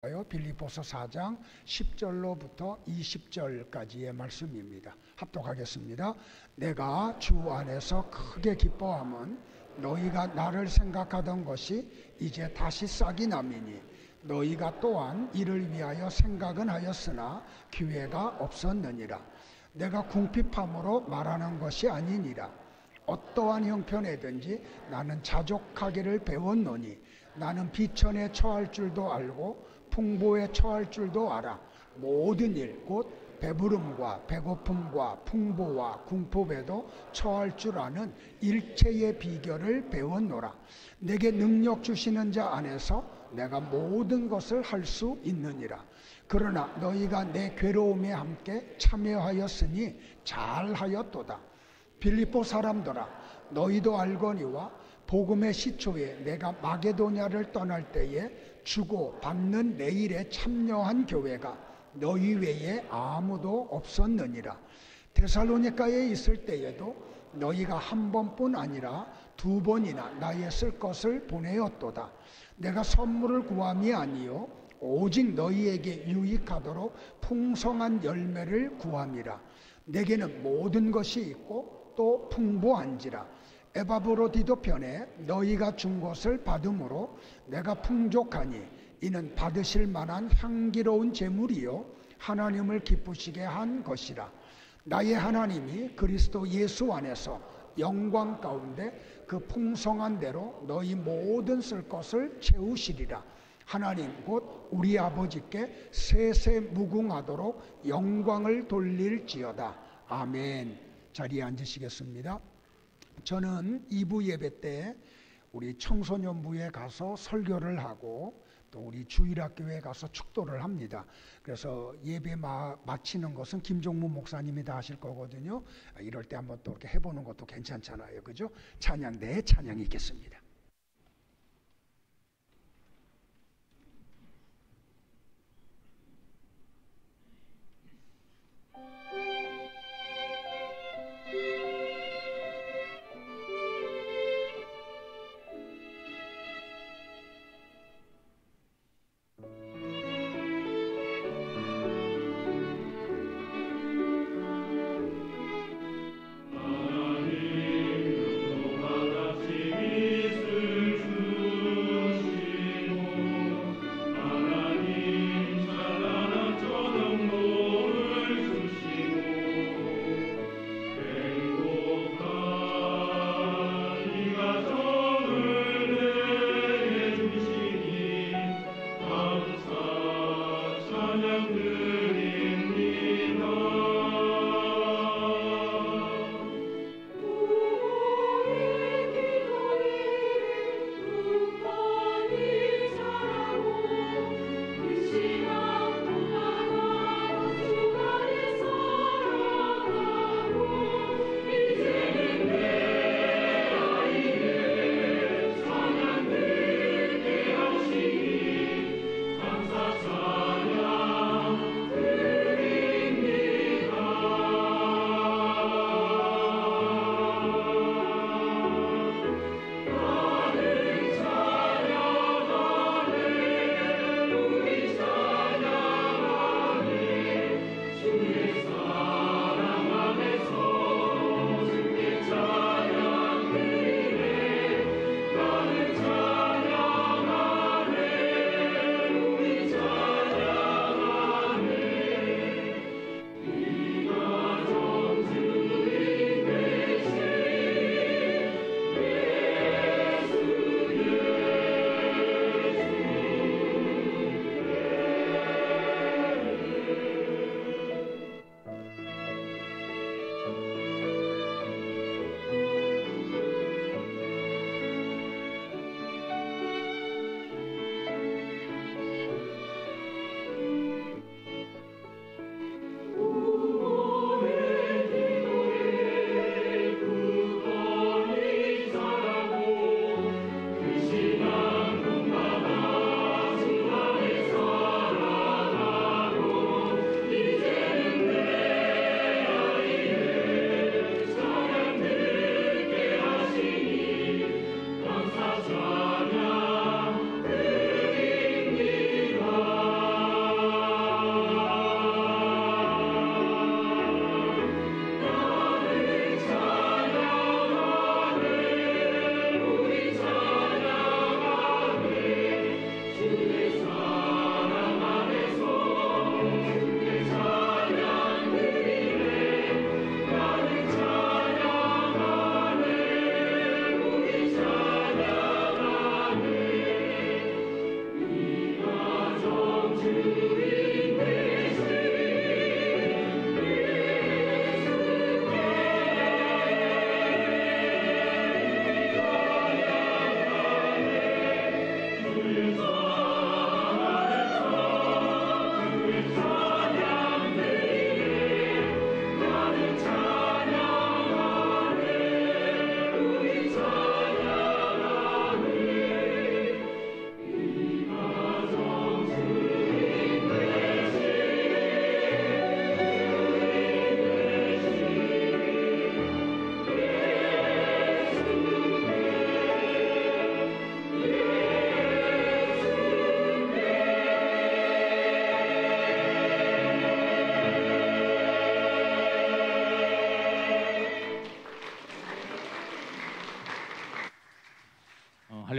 빌립보서 4장 10절로부터 20절까지의 말씀입니다. 합독하겠습니다. 내가 주 안에서 크게 기뻐함은 너희가 나를 생각하던 것이 이제 다시 싹이 남이니 너희가 또한 이를 위하여 생각은 하였으나 기회가 없었느니라. 내가 궁핍함으로 말하는 것이 아니니라. 어떠한 형편에든지 나는 자족하기를 배웠노니 나는 비천에 처할 줄도 알고 풍부에 처할 줄도 알아. 모든 일 곧 배부름과 배고픔과 풍부와 궁핍에도 처할 줄 아는 일체의 비결을 배웠노라. 내게 능력 주시는 자 안에서 내가 모든 것을 할 수 있느니라. 그러나 너희가 내 괴로움에 함께 참여하였으니 잘하였도다. 빌립보 사람들아, 너희도 알거니와 복음의 시초에 내가 마게도냐를 떠날 때에 주고 받는 내 일에 참여한 교회가 너희 외에 아무도 없었느니라. 데살로니가에 있을 때에도 너희가 한 번뿐 아니라 두 번이나 나의 쓸 것을 보내었도다. 내가 선물을 구함이 아니요 오직 너희에게 유익하도록 풍성한 열매를 구함이라. 내게는 모든 것이 있고 또 풍부한지라. 에바브로디도 편에 너희가 준 것을 받음으로 내가 풍족하니 이는 받으실 만한 향기로운 제물이요 하나님을 기쁘시게 한 것이라. 나의 하나님이 그리스도 예수 안에서 영광 가운데 그 풍성한 대로 너희 모든 쓸 것을 채우시리라. 하나님 곧 우리 아버지께 세세 무궁하도록 영광을 돌릴지어다. 아멘. 자리에 앉으시겠습니다. 저는 2부 예배 때 우리 청소년부에 가서 설교를 하고 또 우리 주일학교에 가서 축도를 합니다. 그래서 예배 마치는 것은 김종문 목사님이 다 하실 거거든요. 이럴 때 한번 또 이렇게 해보는 것도 괜찮잖아요. 그죠? 찬양 내 찬양이 있겠습니다. 하나님 누구와 같이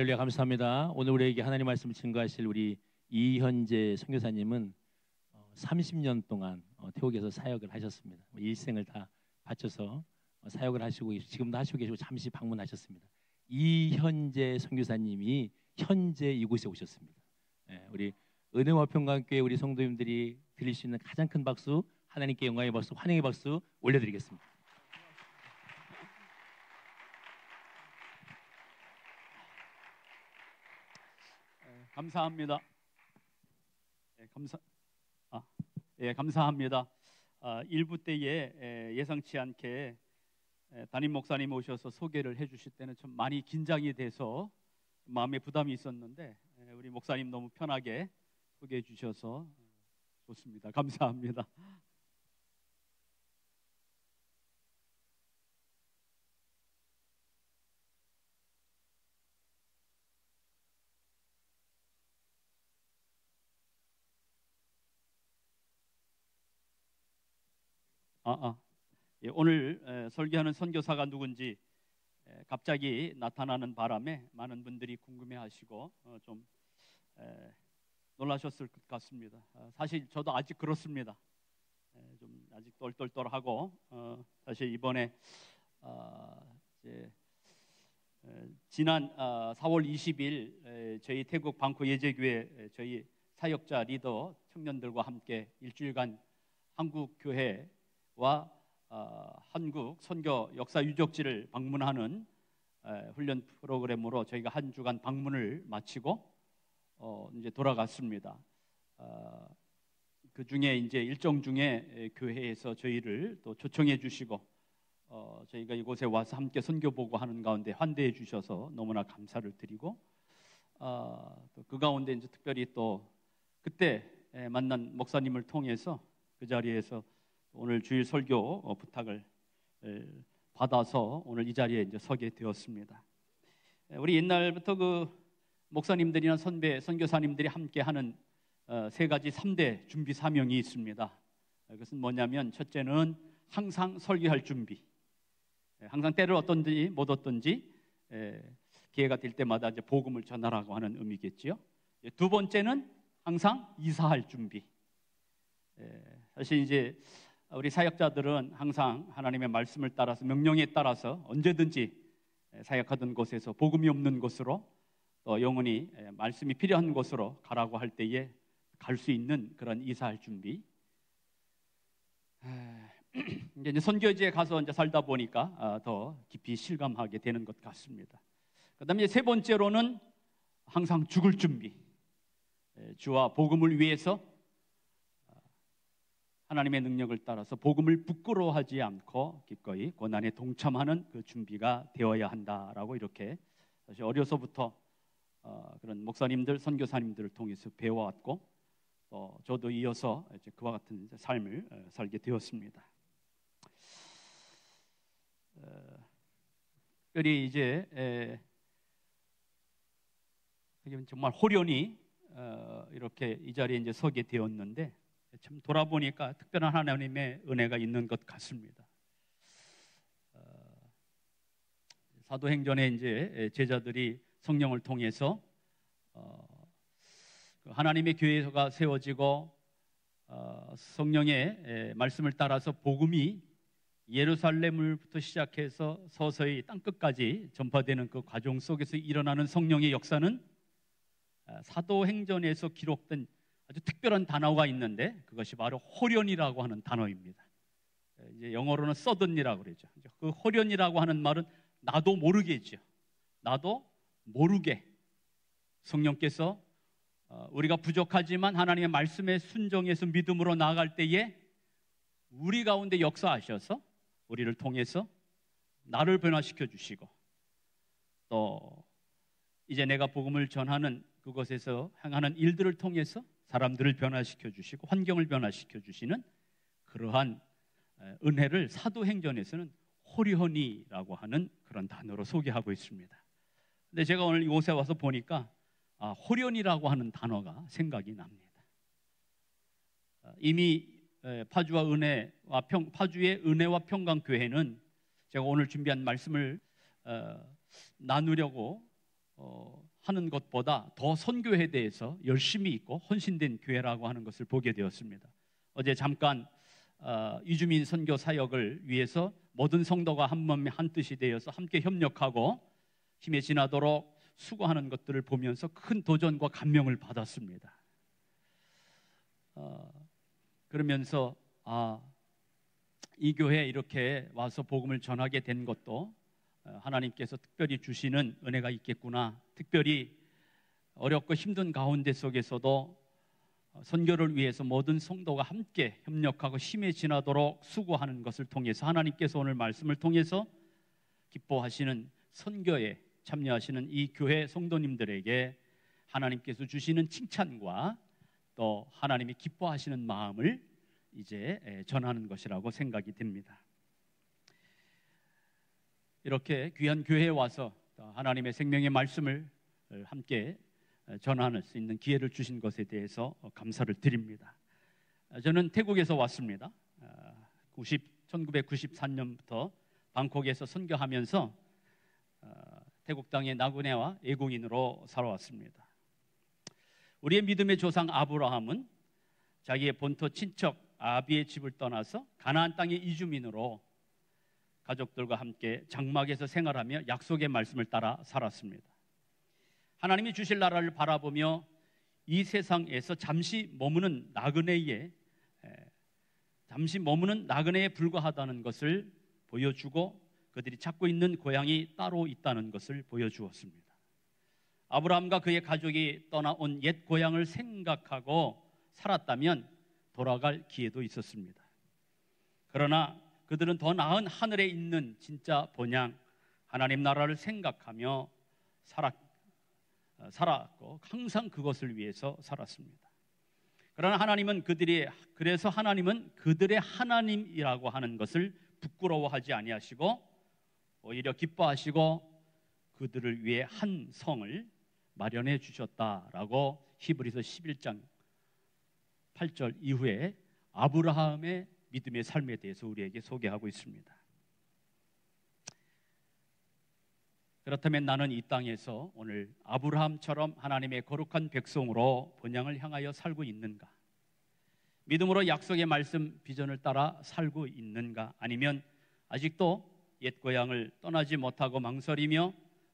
할렐루야, 감사합니다. 오늘 우리에게 하나님 말씀을 증거하실 우리 이현재 선교사님은 30년 동안 태국에서 사역을 하셨습니다. 일생을 다 바쳐서 사역을 하시고 지금도 하시고 계시고 잠시 방문하셨습니다. 이현재 선교사님이 현재 이곳에 오셨습니다. 우리 은혜와 평강교회 우리 성도님들이 드릴 수 있는 가장 큰 박수, 하나님께 영광의 박수, 환영의 박수 올려드리겠습니다. 감사합니다. 감사합니다. 일부 때에 예상치 않게 담임 목사님 오셔서 소개를 해주실 때는 좀 많이 긴장이 돼서 마음에 부담이 있었는데 우리 목사님 너무 편하게 소개해 주셔서 좋습니다. 감사합니다. 예, 오늘 설교하는 선교사가 누군지 갑자기 나타나는 바람에 많은 분들이 궁금해하시고 좀 놀라셨을 것 같습니다. 사실 저도 아직 그렇습니다. 좀 아직 똘똘똘하고 사실 이번에 지난 4월 20일 저희 태국 방콕 예제교회 저희 사역자 리더 청년들과 함께 일주일간 한국 교회와 한국 선교 역사 유적지를 방문하는 훈련 프로그램으로 저희가 한 주간 방문을 마치고 이제 돌아갔습니다. 그 중에 이제 일정 중에 교회에서 저희를 또 초청해 주시고 저희가 이곳에 와서 함께 선교 보고 하는 가운데 환대해 주셔서 너무나 감사를 드리고 또 그 가운데 이제 특별히 또 그때 만난 목사님을 통해서 그 자리에서 오늘 주일 설교 부탁을 받아서 오늘 이 자리에 이제 서게 되었습니다. 우리 옛날부터 그 목사님들이나 선배 선교사님들이 함께하는 세 가지 3대 준비 사명이 있습니다. 그것은 뭐냐면 첫째는 항상 설교할 준비. 항상 때를 어떤지 못 어떤지 기회가 될 때마다 이제 복음을 전하라고 하는 의미겠지요. 두 번째는 항상 이사할 준비. 사실 이제 우리 사역자들은 항상 하나님의 말씀을 따라서 명령에 따라서 언제든지 사역하던 곳에서 복음이 없는 곳으로 또 영원히 말씀이 필요한 곳으로 가라고 할 때에 갈 수 있는 그런 이사할 준비. 이제 선교지에 가서 이제 살다 보니까 더 깊이 실감하게 되는 것 같습니다. 그다음에 세 번째로는 항상 죽을 준비. 주와 복음을 위해서 하나님의 능력을 따라서 복음을 부끄러워하지 않고 기꺼이 고난에 동참하는 그 준비가 되어야 한다라고 이렇게 사실 어려서부터 그런 목사님들, 선교사님들을 통해서 배워왔고 또 저도 이어서 이제 그와 같은 삶을 살게 되었습니다. 특별히 이제 정말 호련히 이렇게 이 자리에 이제 서게 되었는데 참 돌아보니까 특별한 하나님의 은혜가 있는 것 같습니다. 사도행전에 이제 제자들이 성령을 통해서 하나님의 교회가 세워지고 성령의 말씀을 따라서 복음이 예루살렘을부터 시작해서 서서히 땅끝까지 전파되는 그 과정 속에서 일어나는 성령의 역사는 사도행전에서 기록된 아주 특별한 단어가 있는데 그것이 바로 호련이라고 하는 단어입니다. 이제 영어로는 sudden이라고 그러죠. 그 호련이라고 하는 말은 나도 모르게죠. 나도 모르게 성령께서 우리가 부족하지만 하나님의 말씀에 순종해서 믿음으로 나아갈 때에 우리 가운데 역사하셔서 우리를 통해서 나를 변화시켜 주시고 또 이제 내가 복음을 전하는 그곳에서 행하는 일들을 통해서 사람들을 변화시켜 주시고 환경을 변화시켜 주시는 그러한 은혜를 사도행전에서는 호련이라고 하는 그런 단어로 소개하고 있습니다. 근데 제가 오늘 이곳에 와서 보니까 호련이라고 하는 단어가 생각이 납니다. 이미 파주의 은혜와 평강교회는 제가 오늘 준비한 말씀을 나누려고 하는 것보다 더 선교에 대해서 열심히 있고 헌신된 교회라고 하는 것을 보게 되었습니다. 어제 잠깐 이주민 선교 사역을 위해서 모든 성도가 한 몸 한 뜻이 되어서 함께 협력하고 힘에 지나도록 수고하는 것들을 보면서 큰 도전과 감명을 받았습니다. 그러면서 이 교회에 이렇게 와서 복음을 전하게 된 것도 하나님께서 특별히 주시는 은혜가 있겠구나. 특별히 어렵고 힘든 가운데 속에서도 선교를 위해서 모든 성도가 함께 협력하고 힘에 지나도록 수고하는 것을 통해서 하나님께서 오늘 말씀을 통해서 기뻐하시는 선교에 참여하시는 이 교회 성도님들에게 하나님께서 주시는 칭찬과 또 하나님이 기뻐하시는 마음을 이제 전하는 것이라고 생각이 됩니다. 이렇게 귀한 교회에 와서 하나님의 생명의 말씀을 함께 전할 수 있는 기회를 주신 것에 대해서 감사를 드립니다. 저는 태국에서 왔습니다. 1994년부터 방콕에서 선교하면서 태국 땅의 나그네와 애국인으로 살아왔습니다. 우리의 믿음의 조상 아브라함은 자기의 본토 친척 아비의 집을 떠나서 가나안 땅의 이주민으로 가족들과 함께 장막에서 생활하며 약속의 말씀을 따라 살았습니다. 하나님이 주실 나라를 바라보며 이 세상에서 잠시 머무는 나그네에 불과하다는 것을 보여주고 그들이 찾고 있는 고향이 따로 있다는 것을 보여주었습니다. 아브라함과 그의 가족이 떠나온 옛 고향을 생각하고 살았다면 돌아갈 기회도 있었습니다. 그러나 그들은 더 나은 하늘에 있는 진짜 본향 하나님 나라를 생각하며 살았고 항상 그것을 위해서 살았습니다. 그러나 그래서 하나님은 그들의 하나님이라고 하는 것을 부끄러워하지 아니하시고 오히려 기뻐하시고 그들을 위해 한 성을 마련해 주셨다라고 히브리서 11장 8절 이후에 아브라함의 믿음의 삶에 대해서 우리에게 소개하고 있습니다. 그렇다면 나는 이 땅에서 오늘 아브라함처럼 하나님의 거룩한 백성으로 본향을 향하여 살고 있는가? 믿음으로 약속의 말씀 비전을 따라 살고 있는가? 아니면 아직도 옛 고향을 떠나지 못하고 망설이며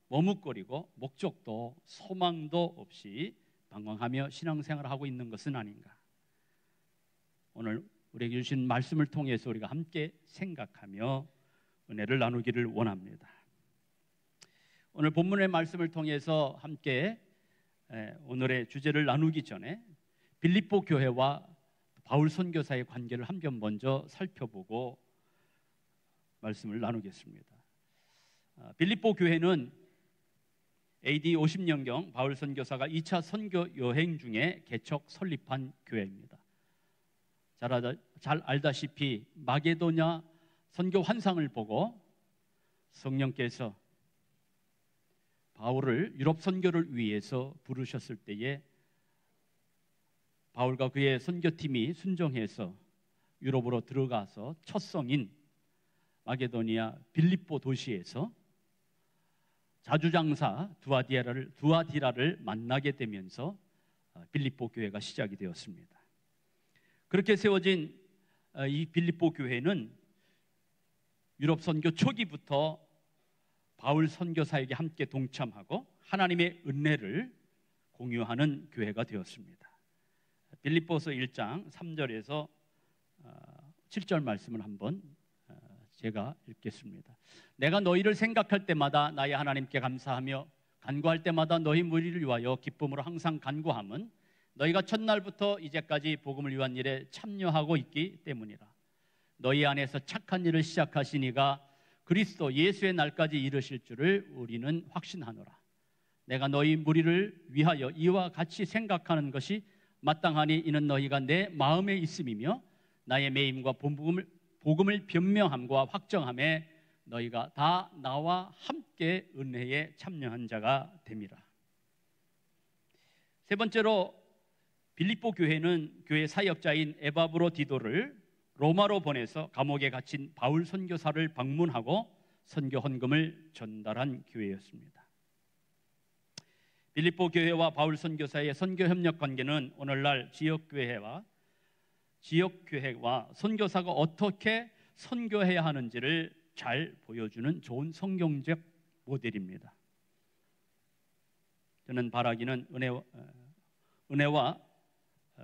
머뭇거리고 목적도 소망도 없이 방황하며 신앙생활을 하고 있는 것은 아닌가? 오늘 우리에게 주신 말씀을 통해서 우리가 함께 생각하며 은혜를 나누기를 원합니다. 오늘 본문의 말씀을 통해서 함께 오늘의 주제를 나누기 전에 빌립보 교회와 바울 선교사의 관계를 한 번 먼저 살펴보고 말씀을 나누겠습니다. 빌립보 교회는 AD 50년경 바울 선교사가 2차 선교 여행 중에 개척 설립한 교회입니다. 잘 알다시피 마게도냐 선교 환상을 보고 성령께서 바울을 유럽 선교를 위해서 부르셨을 때에 바울과 그의 선교팀이 순종해서 유럽으로 들어가서 첫 성인 마게도니아 빌립보 도시에서 자주장사 두아디라를 만나게 되면서 빌립보 교회가 시작이 되었습니다. 그렇게 세워진 이 빌립보 교회는 유럽 선교 초기부터 바울 선교사에게 함께 동참하고 하나님의 은혜를 공유하는 교회가 되었습니다. 빌립보서 1장 3절에서 7절 말씀을 한번 제가 읽겠습니다. 내가 너희를 생각할 때마다 나의 하나님께 감사하며 간구할 때마다 너희 무리를 위하여 기쁨으로 항상 간구함은 너희가 첫날부터 이제까지 복음을 위한 일에 참여하고 있기 때문이라. 너희 안에서 착한 일을 시작하신 이가 그리스도 예수의 날까지 이르실 줄을 우리는 확신하노라. 내가 너희 무리를 위하여 이와 같이 생각하는 것이 마땅하니 이는 너희가 내 마음에 있음이며 나의 매임과 복음을 변명함과 확정함에 너희가 다 나와 함께 은혜에 참여한 자가 됨이라. 세 번째로 빌립보 교회는 교회 사역자인 에바브로디도를 로마로 보내서 감옥에 갇힌 바울 선교사를 방문하고 선교 헌금을 전달한 교회였습니다. 빌립보 교회와 바울 선교사의 선교 협력 관계는 오늘날 지역 교회와 선교사가 어떻게 선교해야 하는지를 잘 보여주는 좋은 성경적 모델입니다. 저는 바라기는 은혜와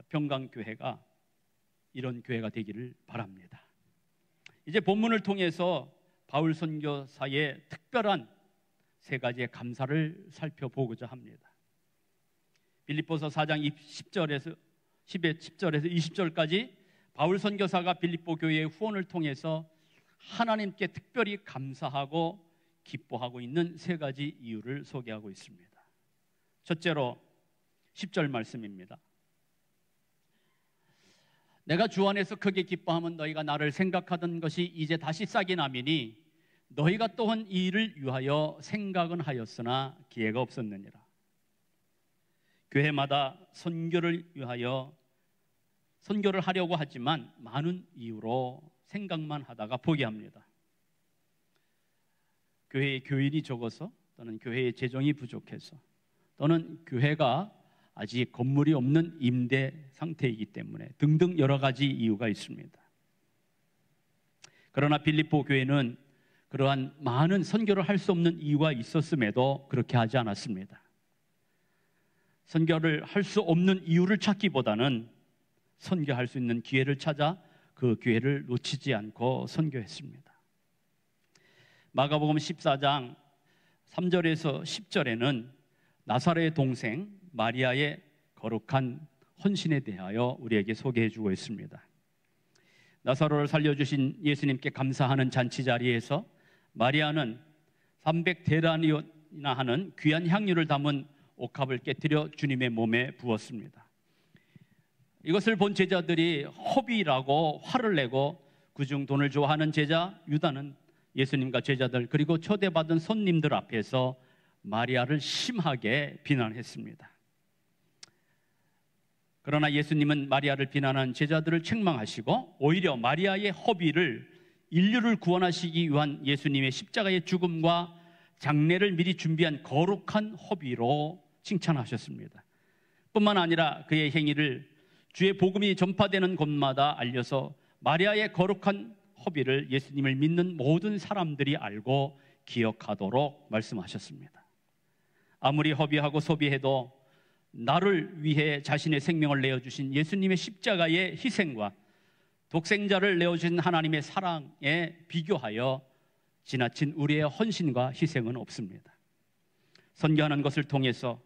평강교회가 이런 교회가 되기를 바랍니다. 이제 본문을 통해서 바울 선교사의 특별한 세 가지의 감사를 살펴보고자 합니다. 빌립보서 4장 10절에서 20절까지 바울 선교사가 빌립보 교회의 후원을 통해서 하나님께 특별히 감사하고 기뻐하고 있는 세 가지 이유를 소개하고 있습니다. 첫째로 10절 말씀입니다. 내가 주 안에서 크게 기뻐하면 너희가 나를 생각하던 것이 이제 다시 싹이 나미니 너희가 또한 이 일을 위하여 생각은 하였으나 기회가 없었느니라. 교회마다 선교를 하려고 하지만 많은 이유로 생각만 하다가 포기합니다. 교회에 교인이 적어서, 또는 교회의 재정이 부족해서, 또는 교회가 아직 건물이 없는 임대 상태이기 때문에 등등 여러 가지 이유가 있습니다. 그러나 빌립보 교회는 그러한 많은 선교를 할 수 없는 이유가 있었음에도 그렇게 하지 않았습니다. 선교를 할 수 없는 이유를 찾기보다는 선교할 수 있는 기회를 찾아 그 기회를 놓치지 않고 선교했습니다. 마가복음 14장 3절에서 10절에는 나사렛의 동생 마리아의 거룩한 헌신에 대하여 우리에게 소개해주고 있습니다. 나사로를 살려주신 예수님께 감사하는 잔치 자리에서 마리아는 300데나리온이나 하는 귀한 향유를 담은 옥합을 깨뜨려 주님의 몸에 부었습니다. 이것을 본 제자들이 허비라고 화를 내고 그중 돈을 좋아하는 제자 유다는 예수님과 제자들 그리고 초대받은 손님들 앞에서 마리아를 심하게 비난했습니다. 그러나 예수님은 마리아를 비난한 제자들을 책망하시고 오히려 마리아의 허비를 인류를 구원하시기 위한 예수님의 십자가의 죽음과 장례를 미리 준비한 거룩한 허비로 칭찬하셨습니다. 뿐만 아니라 그의 행위를 주의 복음이 전파되는 곳마다 알려서 마리아의 거룩한 허비를 예수님을 믿는 모든 사람들이 알고 기억하도록 말씀하셨습니다. 아무리 허비하고 소비해도 나를 위해 자신의 생명을 내어주신 예수님의 십자가의 희생과 독생자를 내어주신 하나님의 사랑에 비교하여 지나친 우리의 헌신과 희생은 없습니다. 선교하는 것을 통해서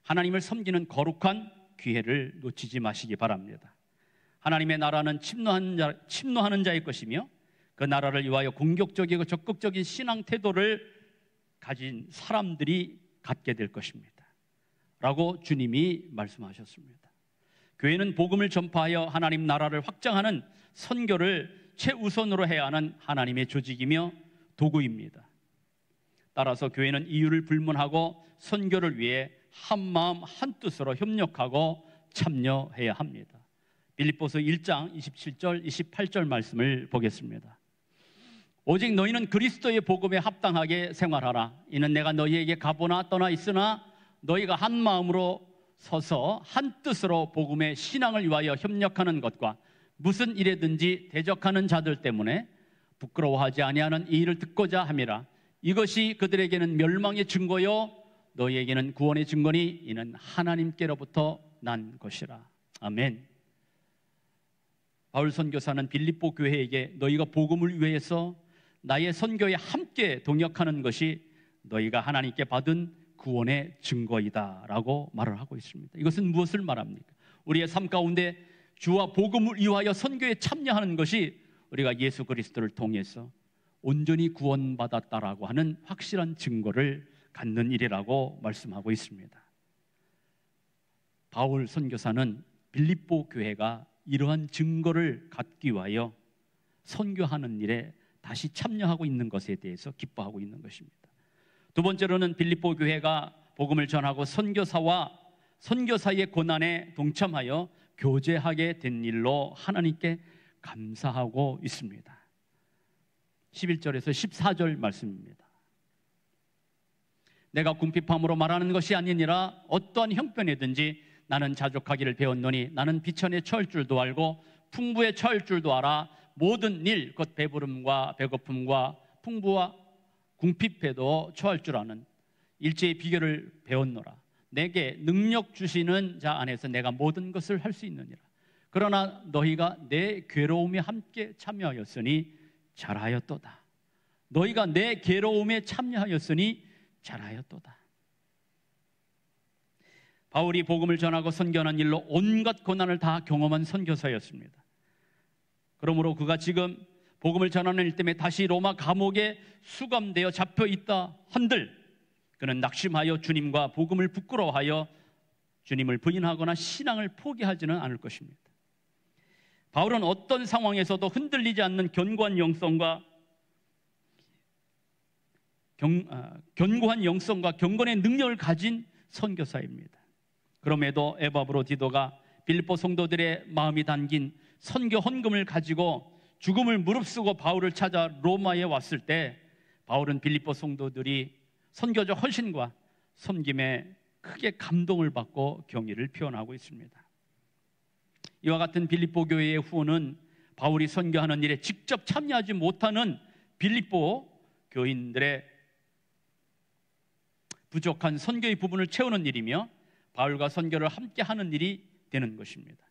하나님을 섬기는 거룩한 기회를 놓치지 마시기 바랍니다. 하나님의 나라는 침노하는 자의 것이며 그 나라를 위하여 공격적이고 적극적인 신앙 태도를 가진 사람들이 갖게 될 것입니다 라고 주님이 말씀하셨습니다. 교회는 복음을 전파하여 하나님 나라를 확장하는 선교를 최우선으로 해야 하는 하나님의 조직이며 도구입니다. 따라서 교회는 이유를 불문하고 선교를 위해 한마음 한뜻으로 협력하고 참여해야 합니다. 빌립보서 1장 27절 28절 말씀을 보겠습니다. 오직 너희는 그리스도의 복음에 합당하게 생활하라. 이는 내가 너희에게 가보나 떠나 있으나 너희가 한 마음으로 서서 한 뜻으로 복음의 신앙을 위하여 협력하는 것과 무슨 일에든지 대적하는 자들 때문에 부끄러워하지 아니하는 이 일을 듣고자 함이라. 이것이 그들에게는 멸망의 증거요 너희에게는 구원의 증거니 이는 하나님께로부터 난 것이라. 아멘. 바울 선교사는 빌립보 교회에게 너희가 복음을 위해서 나의 선교에 함께 동역하는 것이 너희가 하나님께 받은 구원의 증거이다 라고 말을 하고 있습니다. 이것은 무엇을 말합니까? 우리의 삶 가운데 주와 복음을 위하여 선교에 참여하는 것이 우리가 예수 그리스도를 통해서 온전히 구원받았다라고 하는 확실한 증거를 갖는 일이라고 말씀하고 있습니다. 바울 선교사는 빌립보 교회가 이러한 증거를 갖기 위하여 선교하는 일에 다시 참여하고 있는 것에 대해서 기뻐하고 있는 것입니다. 두 번째로는 빌립보 교회가 복음을 전하고 선교사와 선교사의 고난에 동참하여 교제하게 된 일로 하나님께 감사하고 있습니다. 11절에서 14절 말씀입니다. 내가 궁핍함으로 말하는 것이 아니니라. 어떠한 형편이든지 나는 자족하기를 배웠노니 나는 비천에 처할 줄도 알고 풍부에 처할 줄도 알아. 모든 일 곧 배부름과 배고픔과 풍부와 궁핍에도 처할 줄 아는 일제의 비결을 배웠노라. 내게 능력 주시는 자 안에서 내가 모든 것을 할 수 있느니라. 그러나 너희가 내 괴로움에 함께 참여하였으니 잘하였도다. 너희가 내 괴로움에 참여하였으니 잘하였도다. 바울이 복음을 전하고 선교하는 일로 온갖 고난을 다 경험한 선교사였습니다. 그러므로 그가 지금 복음을 전하는 일 때문에 다시 로마 감옥에 수감되어 잡혀 있다 한들 그는 낙심하여 주님과 복음을 부끄러워하여 주님을 부인하거나 신앙을 포기하지는 않을 것입니다. 바울은 어떤 상황에서도 흔들리지 않는 견고한 영성과 경건의 능력을 가진 선교사입니다. 그럼에도 에바브로디도가 빌립보 성도들의 마음이 담긴 선교 헌금을 가지고 죽음을 무릅쓰고 바울을 찾아 로마에 왔을 때 바울은 빌립보 성도들이 선교적 헌신과 섬김에 크게 감동을 받고 경의를 표현하고 있습니다. 이와 같은 빌립보 교회의 후원은 바울이 선교하는 일에 직접 참여하지 못하는 빌립보 교인들의 부족한 선교의 부분을 채우는 일이며 바울과 선교를 함께 하는 일이 되는 것입니다.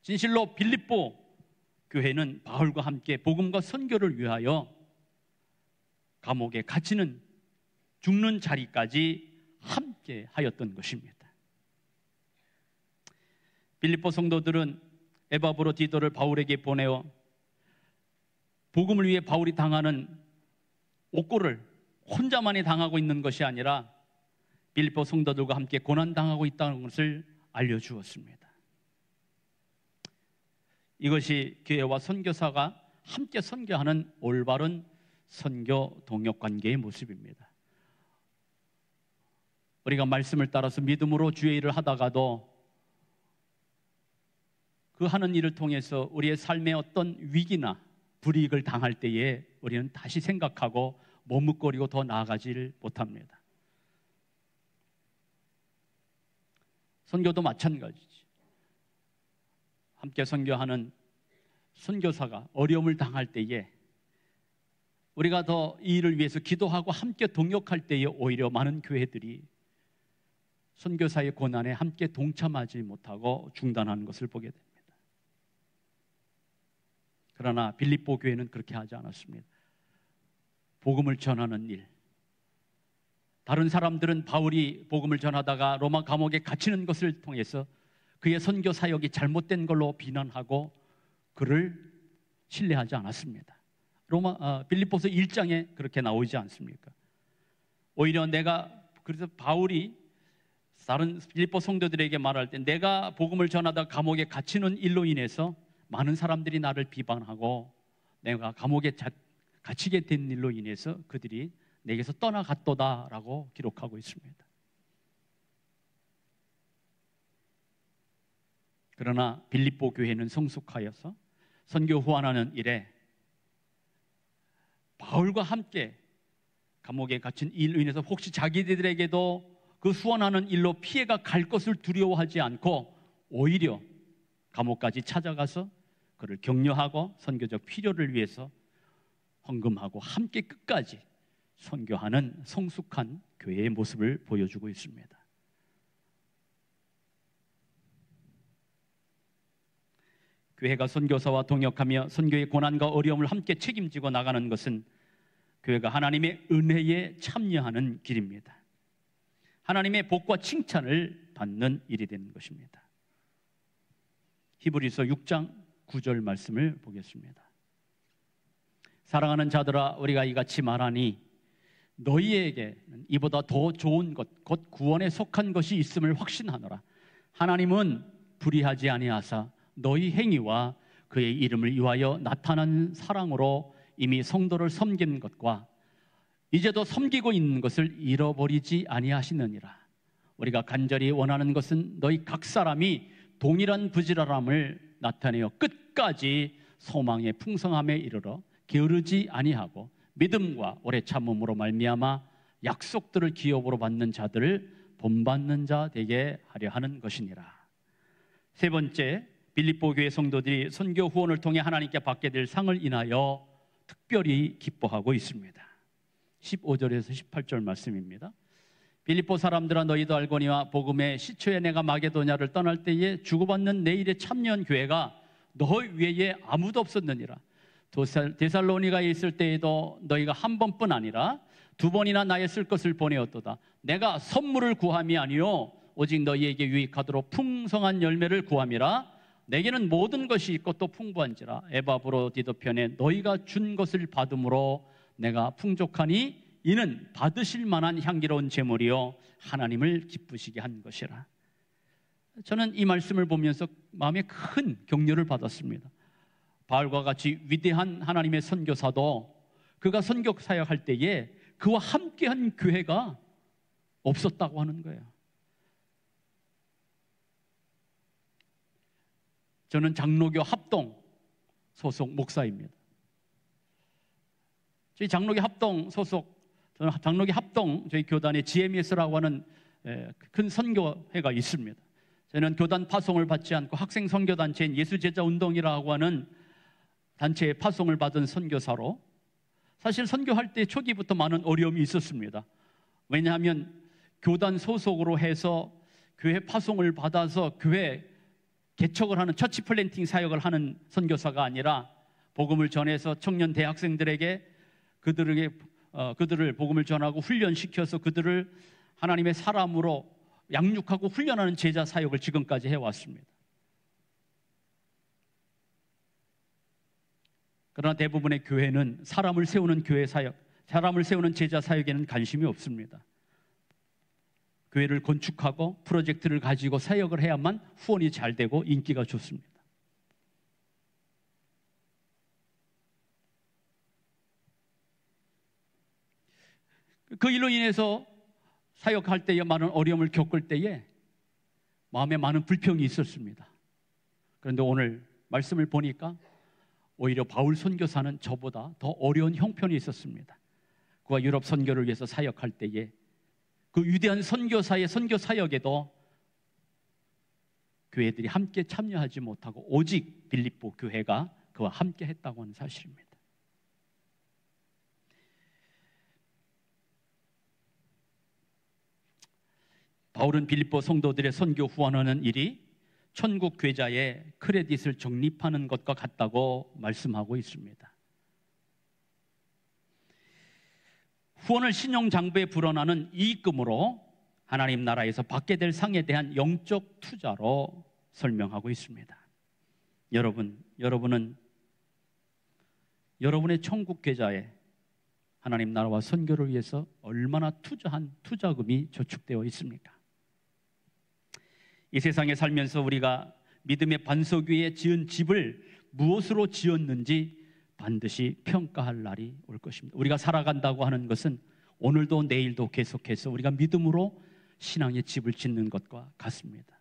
진실로 빌립보 교회는 바울과 함께 복음과 선교를 위하여 감옥에 갇히는 죽는 자리까지 함께 하였던 것입니다. 빌립보 성도들은 에바브로디도를 바울에게 보내어 복음을 위해 바울이 당하는 옥고를 혼자만이 당하고 있는 것이 아니라 빌립보 성도들과 함께 고난당하고 있다는 것을 알려주었습니다. 이것이 교회와 선교사가 함께 선교하는 올바른 선교 동역 관계의 모습입니다. 우리가 말씀을 따라서 믿음으로 주의 일을 하다가도 그 하는 일을 통해서 우리의 삶에 어떤 위기나 불이익을 당할 때에 우리는 다시 생각하고 머뭇거리고 더 나아가지를 못합니다. 선교도 마찬가지지. 함께 선교하는 선교사가 어려움을 당할 때에 우리가 더 이 일을 위해서 기도하고 함께 동역할 때에 오히려 많은 교회들이 선교사의 고난에 함께 동참하지 못하고 중단하는 것을 보게 됩니다. 그러나 빌립보 교회는 그렇게 하지 않았습니다. 복음을 전하는 일, 다른 사람들은 바울이 복음을 전하다가 로마 감옥에 갇히는 것을 통해서 그의 선교 사역이 잘못된 걸로 비난하고 그를 신뢰하지 않았습니다. 빌립보서 1장에 그렇게 나오지 않습니까? 오히려 그래서 바울이 다른 빌립보 성도들에게 말할 때 내가 복음을 전하다 감옥에 갇히는 일로 인해서 많은 사람들이 나를 비방하고 내가 감옥에 갇히게 된 일로 인해서 그들이 내게서 떠나갔도다라고 기록하고 있습니다. 그러나 빌립보 교회는 성숙하여서 선교 후원하는 일에 바울과 함께 감옥에 갇힌 일로 인해서 혹시 자기들에게도 그 후원하는 일로 피해가 갈 것을 두려워하지 않고 오히려 감옥까지 찾아가서 그를 격려하고 선교적 필요를 위해서 헌금하고 함께 끝까지 선교하는 성숙한 교회의 모습을 보여주고 있습니다. 교회가 선교사와 동역하며 선교의 고난과 어려움을 함께 책임지고 나가는 것은 교회가 하나님의 은혜에 참여하는 길입니다. 하나님의 복과 칭찬을 받는 일이 되는 것입니다. 히브리서 6장 9절 말씀을 보겠습니다. 사랑하는 자들아 우리가 이같이 말하니 너희에게는 이보다 더 좋은 것 곧 구원에 속한 것이 있음을 확신하노라. 하나님은 불의하지 아니하사 너희 행위와 그의 이름을 위하여 나타난 사랑으로 이미 성도를 섬긴 것과 이제도 섬기고 있는 것을 잃어버리지 아니하시느니라. 우리가 간절히 원하는 것은 너희 각 사람이 동일한 부지런함을 나타내어 끝까지 소망의 풍성함에 이르러 게으르지 아니하고 믿음과 오래 참음으로 말미암아 약속들을 기업으로 받는 자들을 본받는 자 되게 하려 하는 것이니라. 세 번째, 빌립보 교회 성도들이 선교 후원을 통해 하나님께 받게 될 상을 인하여 특별히 기뻐하고 있습니다. 15절에서 18절 말씀입니다. 빌립보 사람들아, 너희도 알거니와 복음의 시초에 내가 마게도냐를 떠날 때에 주고받는 내 일에 참여한 교회가 너 외에 아무도 없었느니라. 데살로니가에 있을 때에도 너희가 한 번뿐 아니라 두 번이나 나의 쓸 것을 보내었도다. 내가 선물을 구함이 아니요 오직 너희에게 유익하도록 풍성한 열매를 구함이라. 내게는 모든 것이 있고 또 풍부한지라. 에바브로디도 편에 너희가 준 것을 받음으로 내가 풍족하니 이는 받으실 만한 향기로운 제물이요 하나님을 기쁘시게 한 것이라. 저는 이 말씀을 보면서 마음에 큰 격려를 받았습니다. 바울과 같이 위대한 하나님의 선교사도 그가 선교 사역할 때에 그와 함께한 교회가 없었다고 하는 거예요. 저는 장로교 합동 소속 목사입니다. 저희 장로교 합동 소속, 저는 장로교 합동 저희 교단에 GMS라고 하는 큰 선교회가 있습니다. 저는 교단 파송을 받지 않고 학생 선교단체인 예수제자운동이라고 하는 단체에 파송을 받은 선교사로, 사실 선교할 때 초기부터 많은 어려움이 있었습니다. 왜냐하면 교단 소속으로 해서 교회 파송을 받아서 교회 개척을 하는 처치 플랜팅 사역을 하는 선교사가 아니라 복음을 전해서 청년 대학생들에게 그들을 복음을 전하고 훈련시켜서 그들을 하나님의 사람으로 양육하고 훈련하는 제자 사역을 지금까지 해왔습니다. 그러나 대부분의 교회는 사람을 세우는 교회 사역, 사람을 세우는 제자 사역에는 관심이 없습니다. 교회를 건축하고 프로젝트를 가지고 사역을 해야만 후원이 잘 되고 인기가 좋습니다. 그 일로 인해서 사역할 때에 많은 어려움을 겪을 때에 마음에 많은 불평이 있었습니다. 그런데 오늘 말씀을 보니까 오히려 바울 선교사는 저보다 더 어려운 형편이 있었습니다. 그가 유럽 선교를 위해서 사역할 때에 그 위대한 선교사의 선교 사역에도 교회들이 함께 참여하지 못하고 오직 빌립보 교회가 그와 함께 했다고 하는 사실입니다. 바울은 빌립보 성도들의 선교 후원하는 일이 천국 괴자의 크레딧을 적립하는 것과 같다고 말씀하고 있습니다. 후원을 신용장부에 불어나는 이익금으로 하나님 나라에서 받게 될 상에 대한 영적 투자로 설명하고 있습니다. 여러분은 여러분의 천국 계좌에 하나님 나라와 선교를 위해서 얼마나 투자한 투자금이 저축되어 있습니까? 이 세상에 살면서 우리가 믿음의 반석 위에 지은 집을 무엇으로 지었는지 반드시 평가할 날이 올 것입니다. 우리가 살아간다고 하는 것은 오늘도 내일도 계속해서 우리가 믿음으로 신앙의 집을 짓는 것과 같습니다.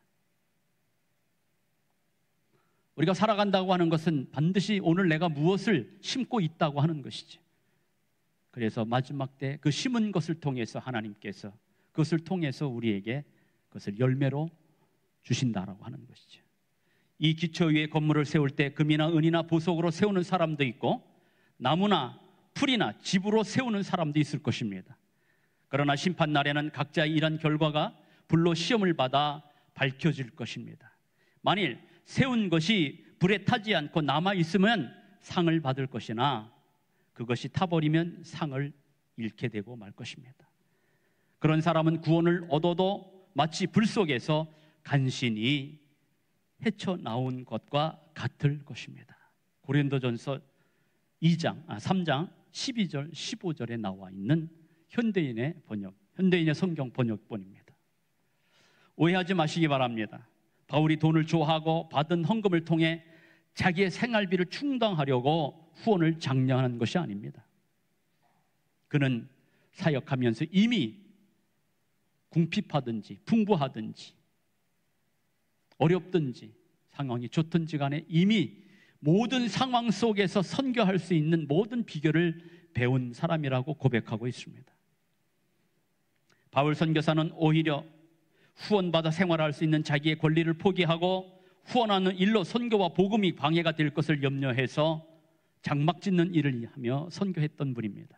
우리가 살아간다고 하는 것은 반드시 오늘 내가 무엇을 심고 있다고 하는 것이죠. 그래서 마지막 때 그 심은 것을 통해서 하나님께서 그것을 통해서 우리에게 그것을 열매로 주신다라고 하는 것이죠. 이 기초 위에 건물을 세울 때 금이나 은이나 보석으로 세우는 사람도 있고 나무나 풀이나 집으로 세우는 사람도 있을 것입니다. 그러나 심판날에는 각자의 일한 결과가 불로 시험을 받아 밝혀질 것입니다. 만일 세운 것이 불에 타지 않고 남아있으면 상을 받을 것이나 그것이 타버리면 상을 잃게 되고 말 것입니다. 그런 사람은 구원을 얻어도 마치 불 속에서 간신히 헤쳐나온 것과 같을 것입니다. 고린도전서 3장 12절 15절에 나와 있는 현대인의 성경 번역본입니다. 오해하지 마시기 바랍니다. 바울이 돈을 좋아하고 받은 헌금을 통해 자기의 생활비를 충당하려고 후원을 장려하는 것이 아닙니다. 그는 사역하면서 이미 궁핍하든지 풍부하든지 어렵든지 상황이 좋든지 간에 이미 모든 상황 속에서 선교할 수 있는 모든 비결을 배운 사람이라고 고백하고 있습니다. 바울 선교사는 오히려 후원받아 생활할 수 있는 자기의 권리를 포기하고 후원하는 일로 선교와 복음이 방해가 될 것을 염려해서 장막 짓는 일을 하며 선교했던 분입니다.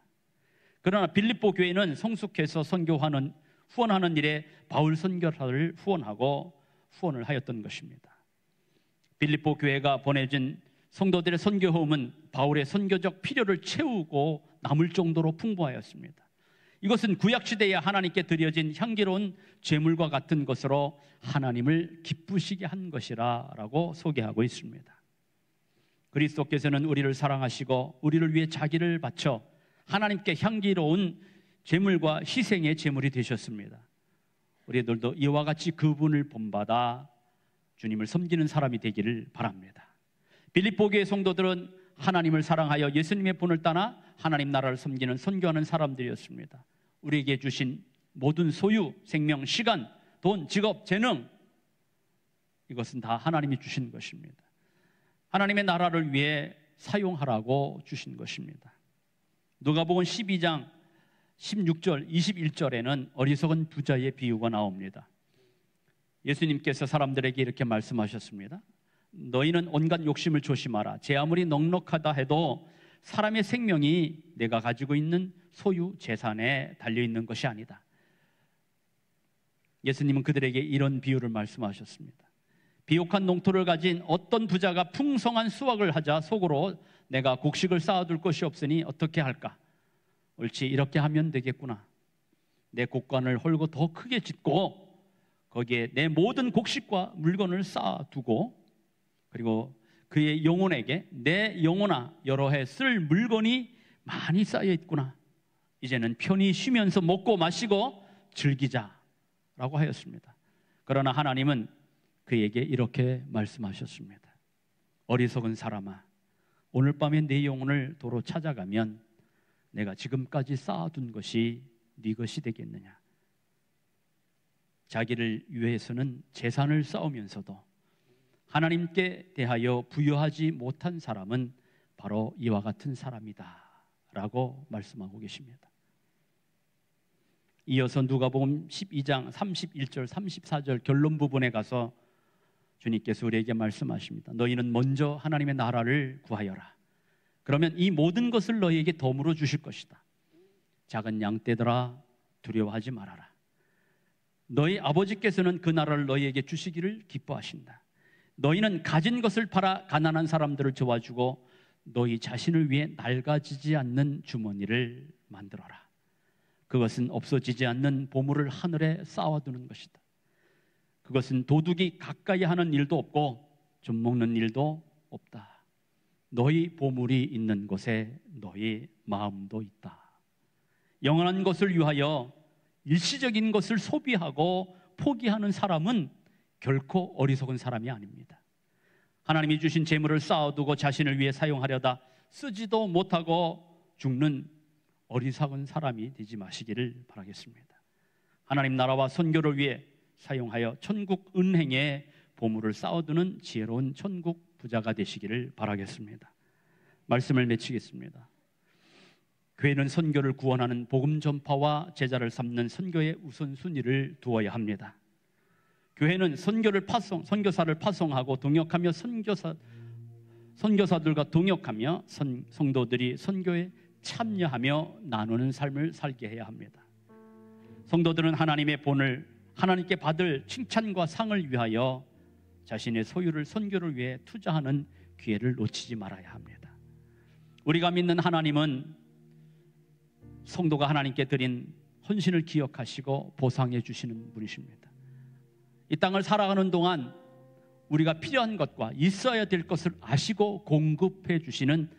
그러나 빌립보 교회는 성숙해서 후원하는 일에 바울 선교사를 후원을 하였던 것입니다. 빌립보 교회가 보내진 성도들의 선교 호응은 바울의 선교적 필요를 채우고 남을 정도로 풍부하였습니다. 이것은 구약시대에 하나님께 드려진 향기로운 제물과 같은 것으로 하나님을 기쁘시게 한 것이라고 소개하고 있습니다. 그리스도께서는 우리를 사랑하시고 우리를 위해 자기를 바쳐 하나님께 향기로운 제물과 희생의 제물이 되셨습니다. 우리들도 이와 같이 그분을 본받아 주님을 섬기는 사람이 되기를 바랍니다. 빌립보 교회 성도들은 하나님을 사랑하여 예수님의 본을 따라 하나님 나라를 섬기는 선교하는 사람들이었습니다. 우리에게 주신 모든 소유, 생명, 시간, 돈, 직업, 재능, 이것은 다 하나님이 주신 것입니다. 하나님의 나라를 위해 사용하라고 주신 것입니다. 누가복음 12장 16절, 21절에는 어리석은 부자의 비유가 나옵니다. 예수님께서 사람들에게 이렇게 말씀하셨습니다. 너희는 온갖 욕심을 조심하라. 제 아무리 넉넉하다 해도 사람의 생명이 내가 가지고 있는 소유 재산에 달려있는 것이 아니다. 예수님은 그들에게 이런 비유를 말씀하셨습니다. 비옥한 농토를 가진 어떤 부자가 풍성한 수확을 하자 속으로 내가 곡식을 쌓아둘 것이 없으니 어떻게 할까? 옳지, 이렇게 하면 되겠구나. 내 곡간을 헐고 더 크게 짓고 거기에 내 모든 곡식과 물건을 쌓아두고 그리고 그의 영혼에게 내 영혼아 여러 해 쓸 물건이 많이 쌓여 있구나. 이제는 편히 쉬면서 먹고 마시고 즐기자라고 하였습니다. 그러나 하나님은 그에게 이렇게 말씀하셨습니다. 어리석은 사람아, 오늘 밤에 내 영혼을 도로 찾아가면 내가 지금까지 쌓아둔 것이 네 것이 되겠느냐. 자기를 위해서는 재산을 쌓으면서도 하나님께 대하여 부여하지 못한 사람은 바로 이와 같은 사람이다 라고 말씀하고 계십니다. 이어서 누가복음 12장 31절 34절 결론 부분에 가서 주님께서 우리에게 말씀하십니다. 너희는 먼저 하나님의 나라를 구하여라. 그러면 이 모든 것을 너희에게 덤으로 주실 것이다. 작은 양떼들아 두려워하지 말아라. 너희 아버지께서는 그 나라를 너희에게 주시기를 기뻐하신다. 너희는 가진 것을 팔아 가난한 사람들을 도와주고 너희 자신을 위해 낡아지지 않는 주머니를 만들어라. 그것은 없어지지 않는 보물을 하늘에 쌓아두는 것이다. 그것은 도둑이 가까이 하는 일도 없고 좀 먹는 일도 없다. 너희 보물이 있는 곳에 너희 마음도 있다. 영원한 것을 위하여 일시적인 것을 소비하고 포기하는 사람은 결코 어리석은 사람이 아닙니다. 하나님이 주신 재물을 쌓아두고 자신을 위해 사용하려다 쓰지도 못하고 죽는 어리석은 사람이 되지 마시기를 바라겠습니다. 하나님 나라와 선교를 위해 사용하여 천국 은행에 보물을 쌓아두는 지혜로운 천국 부자가 되시기를 바라겠습니다. 말씀을 맺히겠습니다. 교회는 선교를 구원하는 복음 전파와 제자를 삼는 선교의 우선순위를 두어야 합니다. 교회는 선교사를 파송하고 동역하며 선교사들과 동역하며 성도들이 선교에 참여하며 나누는 삶을 살게 해야 합니다. 성도들은 하나님의 본을 하나님께 받을 칭찬과 상을 위하여 자신의 소유를 선교를 위해 투자하는 기회를 놓치지 말아야 합니다. 우리가 믿는 하나님은 성도가 하나님께 드린 헌신을 기억하시고 보상해 주시는 분이십니다. 이 땅을 살아가는 동안 우리가 필요한 것과 있어야 될 것을 아시고 공급해 주시는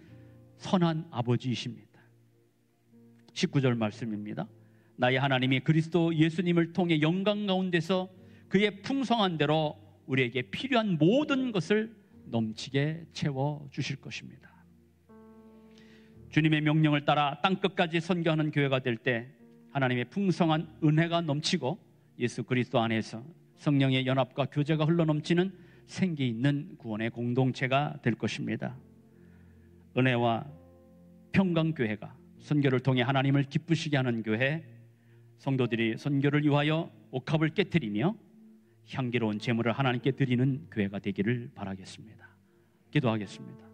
선한 아버지이십니다. 19절 말씀입니다. 나의 하나님이 그리스도 예수님을 통해 영광 가운데서 그의 풍성한 대로 우리에게 필요한 모든 것을 넘치게 채워 주실 것입니다. 주님의 명령을 따라 땅끝까지 선교하는 교회가 될 때 하나님의 풍성한 은혜가 넘치고 예수 그리스도 안에서 성령의 연합과 교제가 흘러넘치는 생기 있는 구원의 공동체가 될 것입니다. 은혜와 평강교회가 선교를 통해 하나님을 기쁘시게 하는 교회, 성도들이 선교를 위하여 옥합을 깨뜨리며 향기로운 제물을 하나님께 드리는 교회가 되기를 바라겠습니다. 기도하겠습니다.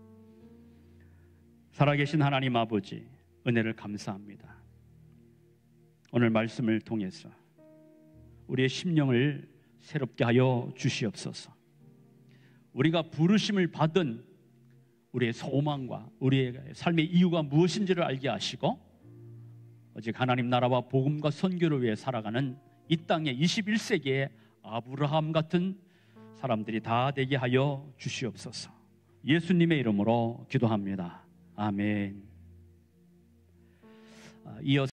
살아계신 하나님 아버지, 은혜를 감사합니다. 오늘 말씀을 통해서 우리의 심령을 새롭게 하여 주시옵소서. 우리가 부르심을 받은 우리의 소망과 우리의 삶의 이유가 무엇인지를 알게 하시고 오직 하나님 나라와 복음과 선교를 위해 살아가는 이 땅의 21세기의 아브라함 같은 사람들이 다 되게 하여 주시옵소서. 예수님의 이름으로 기도합니다. 아멘. 이어서